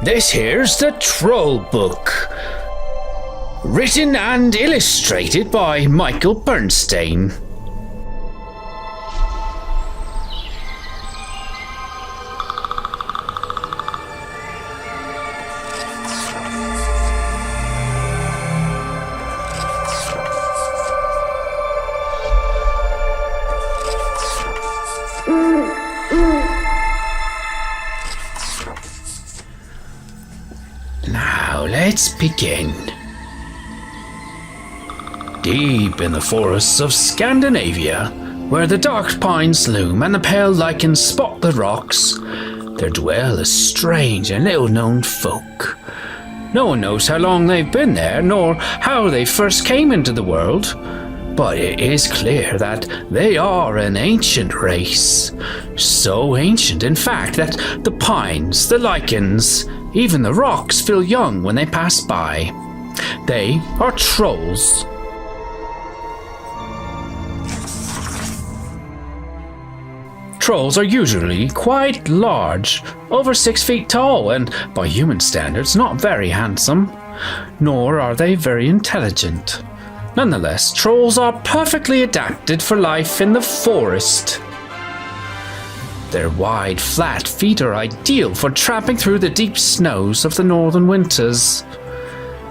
This here's the Troll Book, written and illustrated by Michael Bernstain. Now let's begin. Deep in the forests of Scandinavia, where the dark pines loom and the pale lichens spot the rocks, there dwell a strange and little-known folk. No one knows how long they've been there, nor how they first came into the world, but it is clear that they are an ancient race. So ancient, in fact, that the pines, the lichens, even the rocks feel young when they pass by. They are trolls. Trolls are usually quite large, over 6 feet tall, and by human standards not very handsome, nor are they very intelligent. Nonetheless, trolls are perfectly adapted for life in the forest. Their wide, flat feet are ideal for tramping through the deep snows of the northern winters.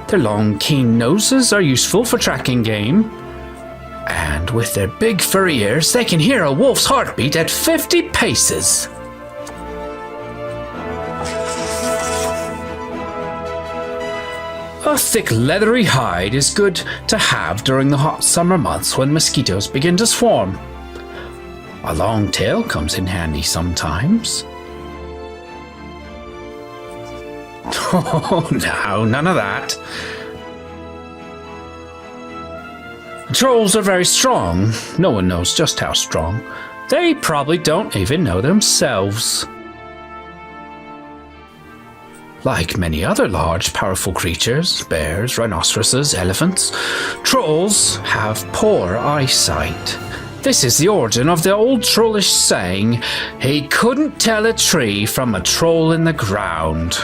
Their long, keen noses are useful for tracking game. And with their big furry ears, they can hear a wolf's heartbeat at 50 paces. A thick, leathery hide is good to have during the hot summer months when mosquitoes begin to swarm. A long tail comes in handy sometimes. Oh, no, none of that. Trolls are very strong. No one knows just how strong. They probably don't even know themselves. Like many other large, powerful creatures, bears, rhinoceroses, elephants, trolls have poor eyesight. This is the origin of the old trollish saying, "He couldn't tell a tree from a troll in the ground."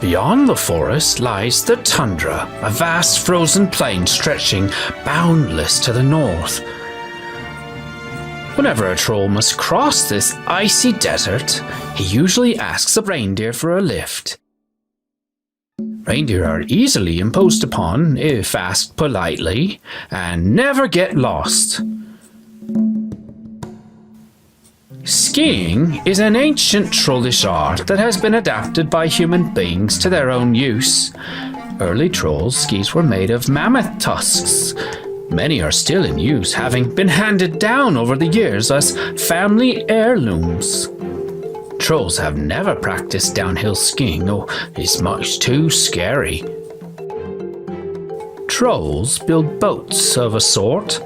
Beyond the forest lies the tundra, a vast frozen plain stretching boundless to the north. Whenever a troll must cross this icy desert, he usually asks a reindeer for a lift. Reindeer are easily imposed upon if asked politely, and never get lost. Skiing is an ancient trollish art that has been adapted by human beings to their own use. Early trolls' skis were made of mammoth tusks. Many are still in use, having been handed down over the years as family heirlooms. Trolls have never practiced downhill skiing. Oh, it's much too scary. Trolls build boats of a sort.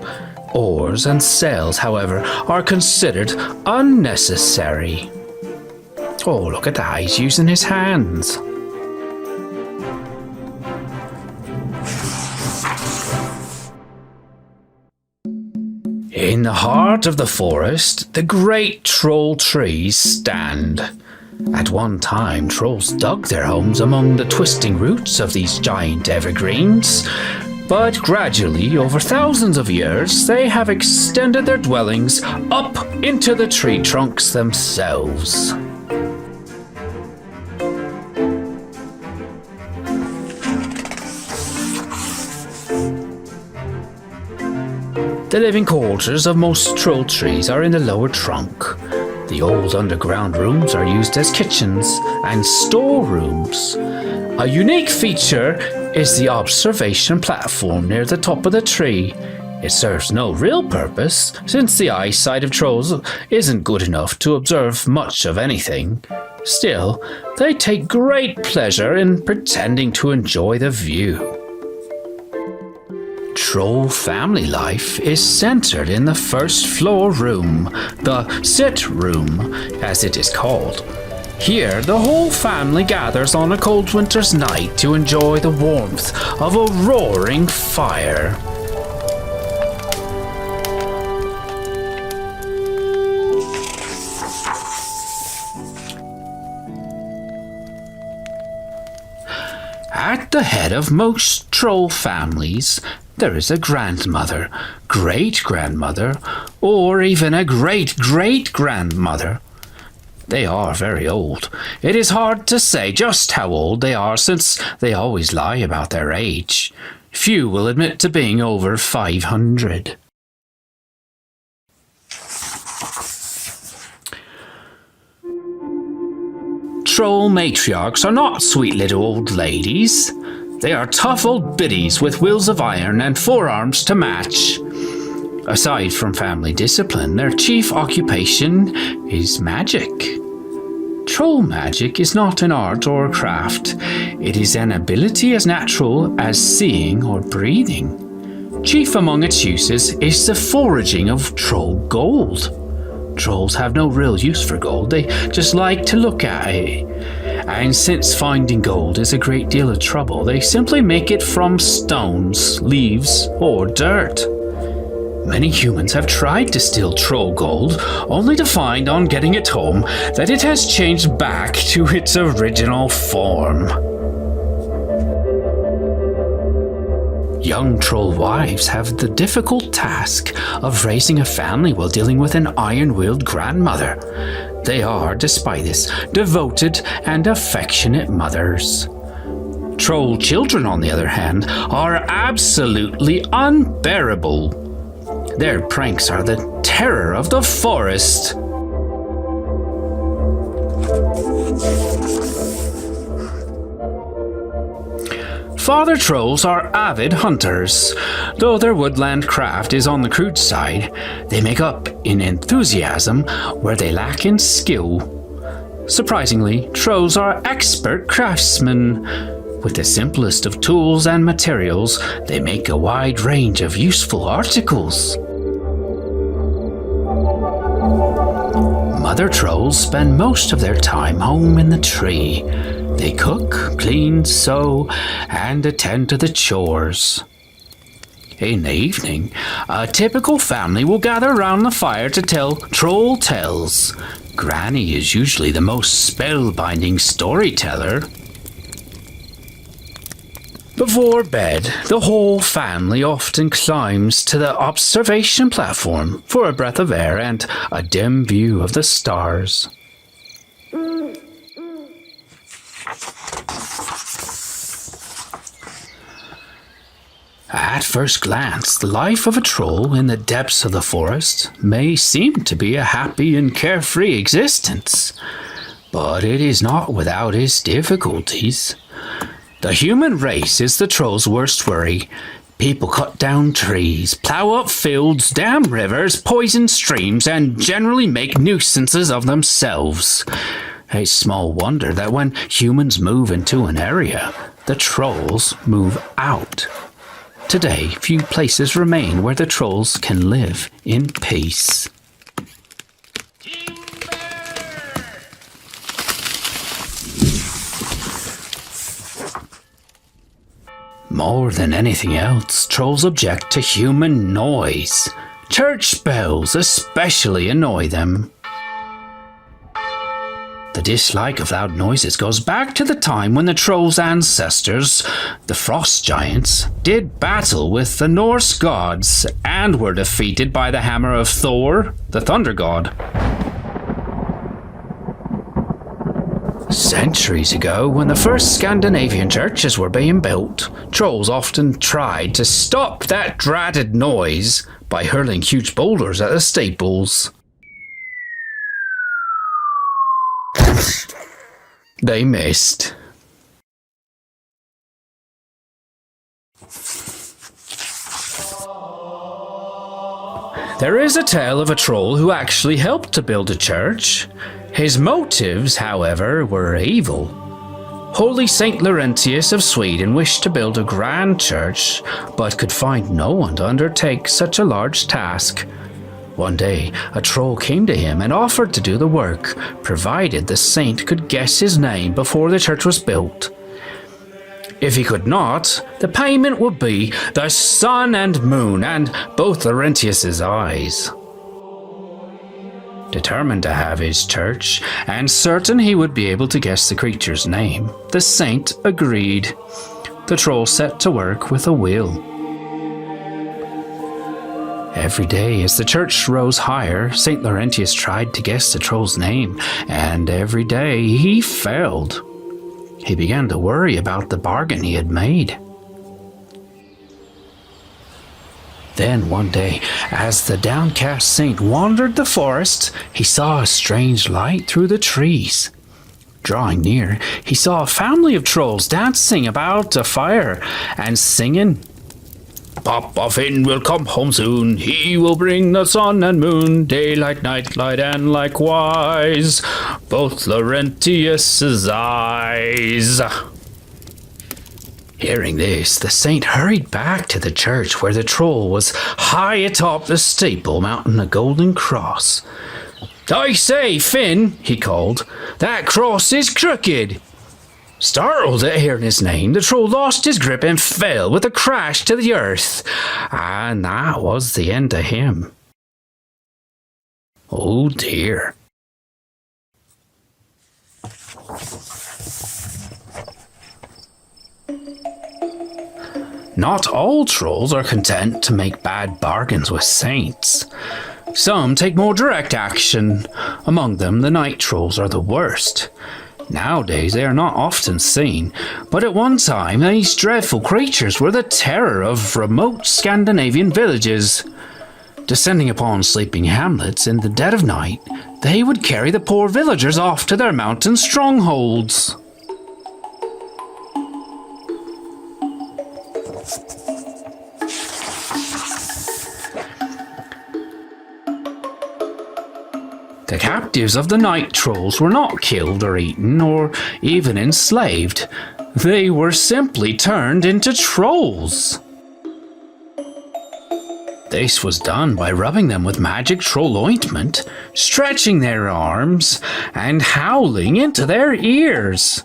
Oars and sails, however, are considered unnecessary. Oh, look at that, he's using his hands. In the heart of the forest, the great troll trees stand. At one time, trolls dug their homes among the twisting roots of these giant evergreens, but gradually, over thousands of years, they have extended their dwellings up into the tree trunks themselves. The living quarters of most troll trees are in the lower trunk. The old underground rooms are used as kitchens and storerooms. A unique feature is the observation platform near the top of the tree. It serves no real purpose, since the eyesight of trolls isn't good enough to observe much of anything. Still, they take great pleasure in pretending to enjoy the view. Troll family life is centered in the first floor room, the sit room, as it is called. Here, the whole family gathers on a cold winter's night to enjoy the warmth of a roaring fire. At the head of most troll families, there is a grandmother, great-grandmother, or even a great-great-grandmother. They are very old. It is hard to say just how old they are, since they always lie about their age. Few will admit to being over 500. Troll matriarchs are not sweet little old ladies. They are tough old biddies with wills of iron and forearms to match. Aside from family discipline, their chief occupation is magic. Troll magic is not an art or a craft. It is an ability as natural as seeing or breathing. Chief among its uses is the foraging of troll gold. Trolls have no real use for gold, they just like to look at it. And since finding gold is a great deal of trouble, they simply make it from stones, leaves, or dirt. Many humans have tried to steal troll gold, only to find on getting it home that it has changed back to its original form. Young troll wives have the difficult task of raising a family while dealing with an iron-willed grandmother. They are, despite this, devoted and affectionate mothers. Troll children, on the other hand, are absolutely unbearable. Their pranks are the terror of the forest. Father trolls are avid hunters. Though their woodland craft is on the crude side, they make up in enthusiasm where they lack in skill. Surprisingly, trolls are expert craftsmen. With the simplest of tools and materials, they make a wide range of useful articles. Mother trolls spend most of their time home in the tree. They cook, clean, sew, and attend to the chores. In the evening, a typical family will gather around the fire to tell troll tales. Granny is usually the most spellbinding storyteller. Before bed, the whole family often climbs to the observation platform for a breath of air and a dim view of the stars. At first glance, the life of a troll in the depths of the forest may seem to be a happy and carefree existence, but it is not without its difficulties. The human race is the troll's worst worry. People cut down trees, plow up fields, dam rivers, poison streams, and generally make nuisances of themselves. It's small wonder that when humans move into an area, the trolls move out. Today, few places remain where the trolls can live in peace. More than anything else, trolls object to human noise. Church bells especially annoy them. The dislike of loud noises goes back to the time when the trolls' ancestors, the frost giants, did battle with the Norse gods and were defeated by the hammer of Thor, the thunder god. Centuries ago, when the first Scandinavian churches were being built, trolls often tried to stop that dreaded noise by hurling huge boulders at the steeples. They missed. There is a tale of a troll who actually helped to build a church. His motives, however, were evil. Holy Saint Laurentius of Sweden wished to build a grand church, but could find no one to undertake such a large task. One day, a troll came to him and offered to do the work, provided the saint could guess his name before the church was built. If he could not, the payment would be the sun and moon and both Laurentius's eyes. Determined to have his church, and certain he would be able to guess the creature's name, the saint agreed. the trolls set to work with a will. Every day, as the church rose higher, St. Laurentius tried to guess the troll's name, and every day he failed. He began to worry about the bargain he had made. Then one day, as the downcast saint wandered the forest, he saw a strange light through the trees. Drawing near, he saw a family of trolls dancing about a fire and singing, "Papa Finn will come home soon, he will bring the sun and moon, daylight, nightlight, and likewise both Laurentius's eyes." Hearing this, the saint hurried back to the church where the troll was high atop the steeple mounting a golden cross. "I say, Finn," he called, "that cross is crooked." Startled at hearing his name, the troll lost his grip and fell with a crash to the earth, and that was the end of him. Oh dear. Not all trolls are content to make bad bargains with saints. Some take more direct action. Among them, the night trolls are the worst. Nowadays, they are not often seen, but at one time, these dreadful creatures were the terror of remote Scandinavian villages. Descending upon sleeping hamlets in the dead of night, they would carry the poor villagers off to their mountain strongholds. The captives of the night trolls were not killed or eaten or even enslaved. They were simply turned into trolls. This was done by rubbing them with magic troll ointment, stretching their arms, and howling into their ears.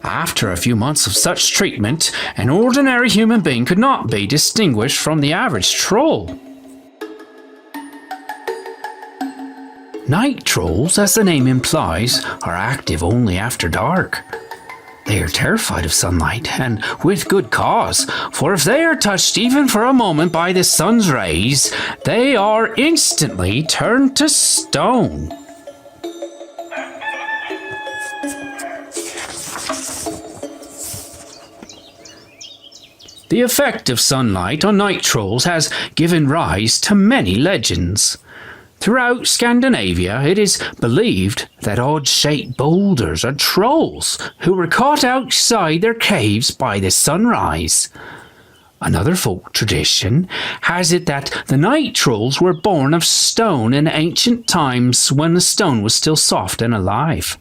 After a few months of such treatment, an ordinary human being could not be distinguished from the average troll. Night trolls, as the name implies, are active only after dark. They are terrified of sunlight, and with good cause, for if they are touched even for a moment by the sun's rays, they are instantly turned to stone. The effect of sunlight on night trolls has given rise to many legends. Throughout Scandinavia, it is believed that odd-shaped boulders are trolls who were caught outside their caves by the sunrise. Another folk tradition has it that the night trolls were born of stone in ancient times when the stone was still soft and alive.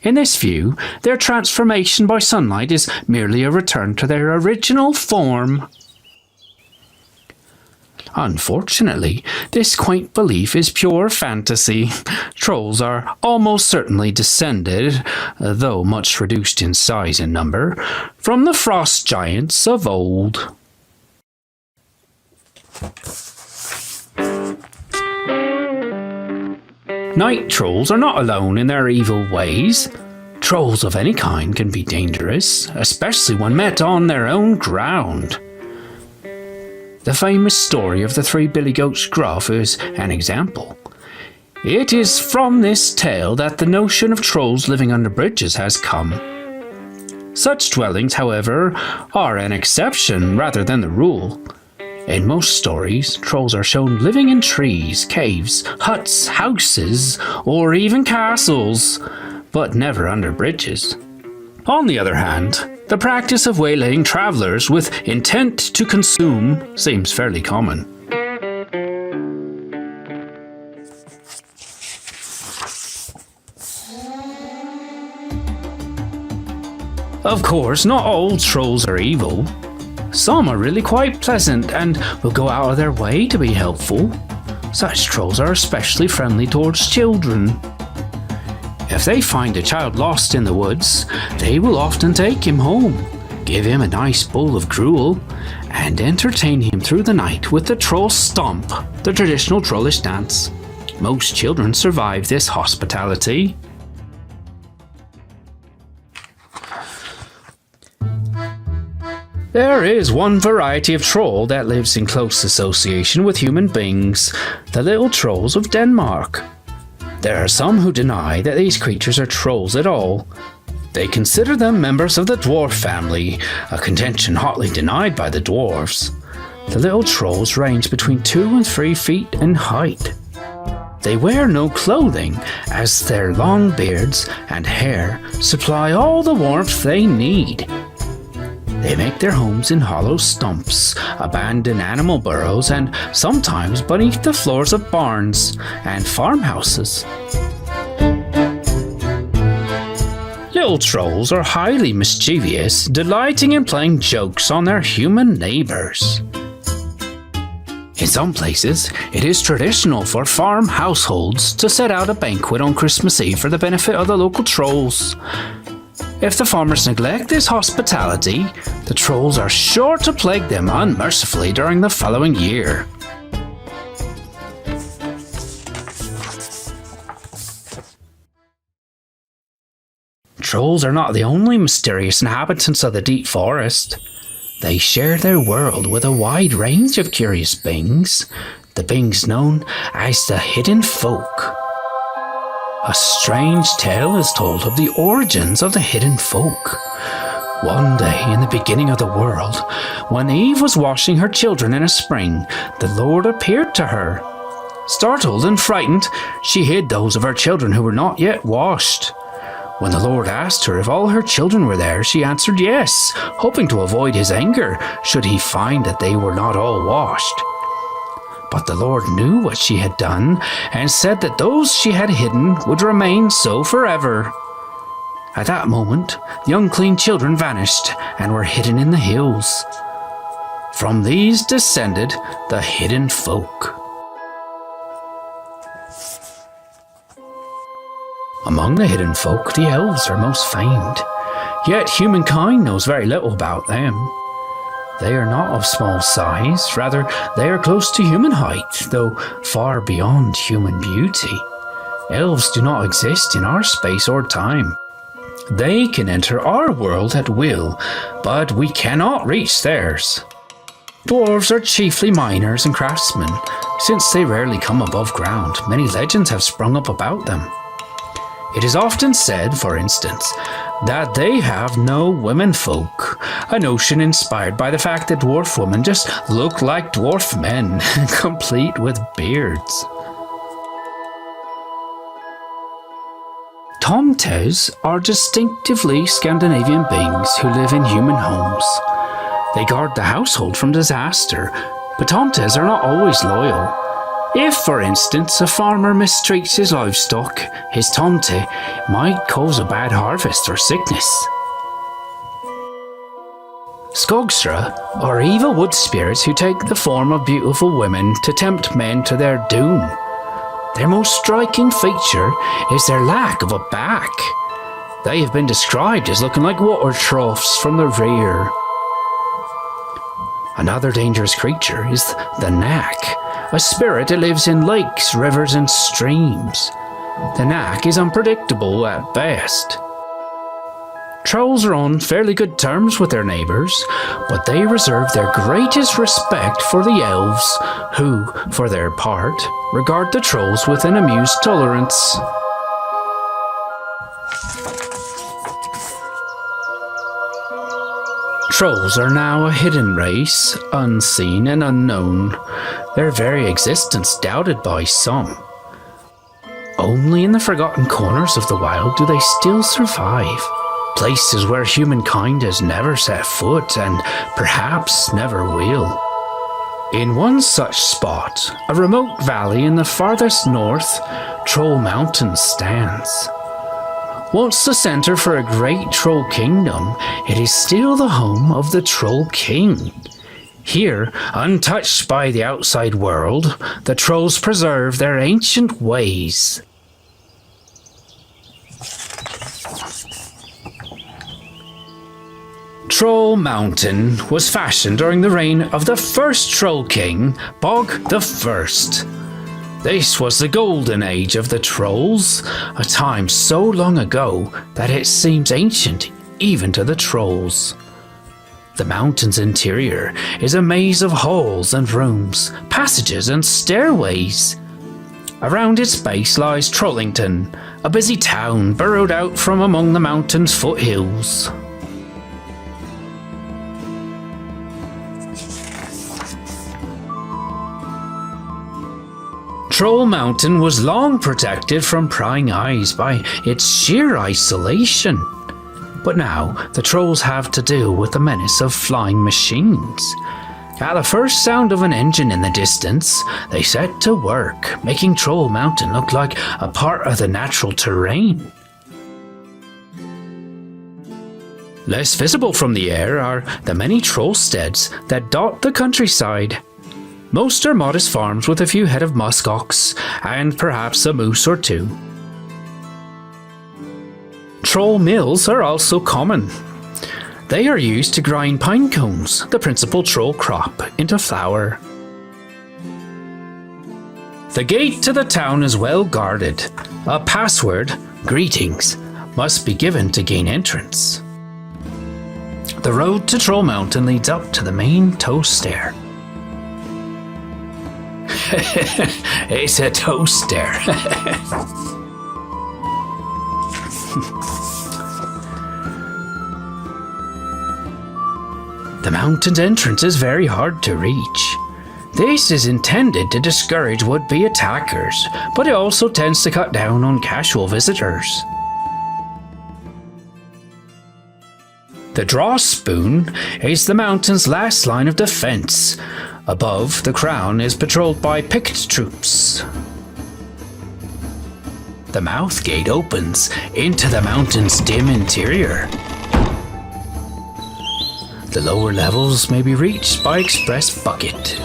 In this view, their transformation by sunlight is merely a return to their original form. Unfortunately, this quaint belief is pure fantasy. Trolls are almost certainly descended, though much reduced in size and number, from the frost giants of old. Night trolls are not alone in their evil ways. Trolls of any kind can be dangerous, especially when met on their own ground. The famous story of the three billy goats gruff is an example. It is from this tale that the notion of trolls living under bridges has come. Such dwellings, however, are an exception rather than the rule. In most stories, trolls are shown living in trees, caves, huts, houses, or even castles, but never under bridges. On the other hand, the practice of waylaying travelers with intent to consume seems fairly common. Of course, not all trolls are evil. Some are really quite pleasant and will go out of their way to be helpful. Such trolls are especially friendly towards children. If they find a child lost in the woods, they will often take him home, give him a nice bowl of gruel, and entertain him through the night with the troll stomp, the traditional trollish dance. Most children survive this hospitality. There is one variety of troll that lives in close association with human beings, the little trolls of Denmark. There are some who deny that these creatures are trolls at all. They consider them members of the dwarf family, a contention hotly denied by the dwarves. The little trolls range between 2 and 3 feet in height. They wear no clothing, as their long beards and hair supply all the warmth they need. They make their homes in hollow stumps, abandoned animal burrows, and sometimes beneath the floors of barns and farmhouses. Little trolls are highly mischievous, delighting in playing jokes on their human neighbours. In some places, it is traditional for farm households to set out a banquet on Christmas Eve for the benefit of the local trolls. If the farmers neglect this hospitality, the trolls are sure to plague them unmercifully during the following year. Trolls are not the only mysterious inhabitants of the deep forest. They share their world with a wide range of curious beings, the beings known as the hidden folk. A strange tale is told of the origins of the hidden folk. One day in the beginning of the world, when Eve was washing her children in a spring, the Lord appeared to her. Startled and frightened, she hid those of her children who were not yet washed. When the Lord asked her if all her children were there, she answered yes, hoping to avoid his anger should he find that they were not all washed. But the Lord knew what she had done and said that those she had hidden would remain so forever. At that moment, the unclean children vanished and were hidden in the hills. From these descended the hidden folk. Among the hidden folk, the elves are most famed, yet humankind knows very little about them. They are not of small size, rather they are close to human height, though far beyond human beauty. Elves do not exist in our space or time. They can enter our world at will, but we cannot reach theirs. Dwarves are chiefly miners and craftsmen. Since they rarely come above ground, many legends have sprung up about them. It is often said, for instance, that they have no womenfolk, a notion inspired by the fact that dwarf women just look like dwarf men, complete with beards. Tomtes are distinctively Scandinavian beings who live in human homes. They guard the household from disaster, but tomtes are not always loyal. If, for instance, a farmer mistreats his livestock, his tomte might cause a bad harvest or sickness. Skogsra are evil wood spirits who take the form of beautiful women to tempt men to their doom. Their most striking feature is their lack of a back. They have been described as looking like water troughs from the rear. Another dangerous creature is the knack, a spirit that lives in lakes, rivers, and streams. The knack is unpredictable at best. Trolls are on fairly good terms with their neighbours, but they reserve their greatest respect for the elves, who, for their part, regard the trolls with an amused tolerance. Trolls are now a hidden race, unseen and unknown, their very existence doubted by some. Only in the forgotten corners of the wild do they still survive, places where humankind has never set foot and perhaps never will. In one such spot, a remote valley in the farthest north, Troll Mountain stands. Once the centre for a great troll kingdom, it is still the home of the Troll King. Here, untouched by the outside world, the trolls preserve their ancient ways. Troll Mountain was fashioned during the reign of the first Troll King, Bog the First. This was the golden age of the trolls, a time so long ago that it seems ancient even to the trolls. The mountain's interior is a maze of halls and rooms, passages and stairways. Around its base lies Trollington, a busy town burrowed out from among the mountain's foothills. Troll Mountain was long protected from prying eyes by its sheer isolation. But now the trolls have to deal with the menace of flying machines. At the first sound of an engine in the distance, they set to work, making Troll Mountain look like a part of the natural terrain. Less visible from the air are the many trollsteads that dot the countryside. Most are modest farms with a few head of muskox and perhaps a moose or two. Troll mills are also common. They are used to grind pine cones, the principal troll crop, into flour. The gate to the town is well guarded. A password, greetings, must be given to gain entrance. The road to Troll Mountain leads up to the main toast stair. It's a toaster. The mountain's entrance is very hard to reach. This is intended to discourage would-be attackers, but it also tends to cut down on casual visitors. The draw spoon is the mountain's last line of defense. Above, the crown is patrolled by picked troops. The mouth gate opens into the mountain's dim interior. The lower levels may be reached by express bucket.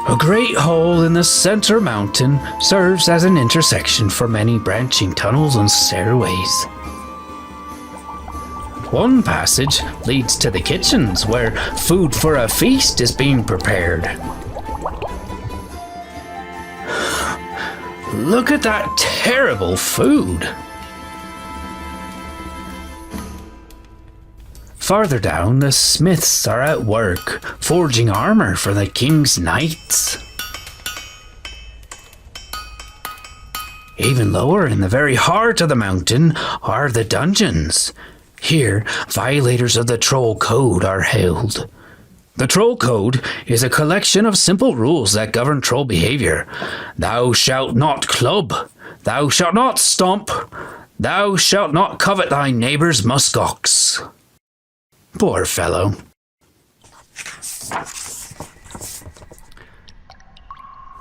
A great hole in the center mountain serves as an intersection for many branching tunnels and stairways. One passage leads to the kitchens, where food for a feast is being prepared. Look at that terrible food! Farther down, the smiths are at work, forging armor for the king's knights. Even lower, in the very heart of the mountain, are the dungeons. Here, violators of the Troll Code are held. The Troll Code is a collection of simple rules that govern troll behavior. Thou shalt not club. Thou shalt not stomp. Thou shalt not covet thy neighbour's muskox. Poor fellow.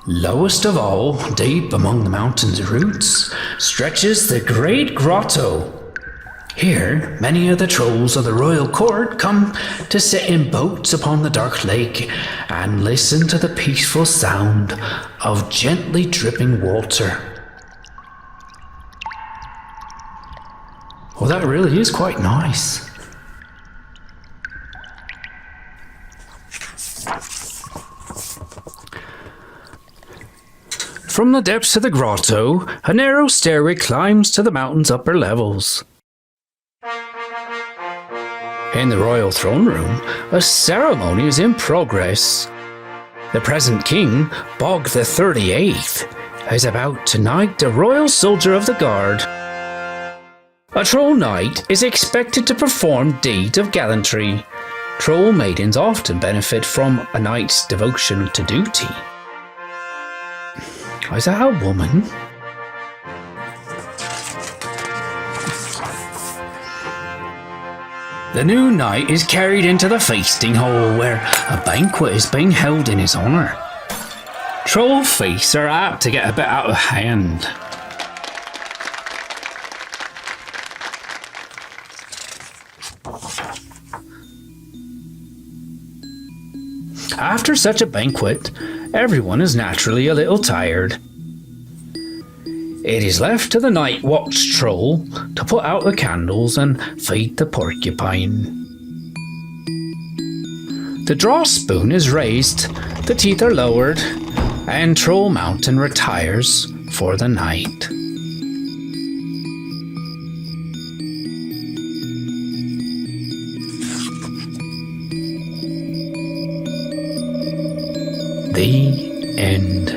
Lowest of all, deep among the mountain's roots, stretches the Great Grotto. Here, many of the trolls of the royal court come to sit in boats upon the dark lake and listen to the peaceful sound of gently dripping water. Well, that really is quite nice. From the depths of the grotto, a narrow stairway climbs to the mountain's upper levels. In the royal throne room, a ceremony is in progress. The present king, Bog the 38th, is about to knight a royal soldier of the guard. A troll knight is expected to perform deeds of gallantry. Troll maidens often benefit from a knight's devotion to duty. Is that a woman? The new knight is carried into the feasting hall, where a banquet is being held in his honour. Troll feasts are apt to get a bit out of hand. After such a banquet, everyone is naturally a little tired. It is left to the night watch troll to put out the candles and feed the porcupine. The draw spoon is raised, the teeth are lowered, and Troll Mountain retires for the night. wind.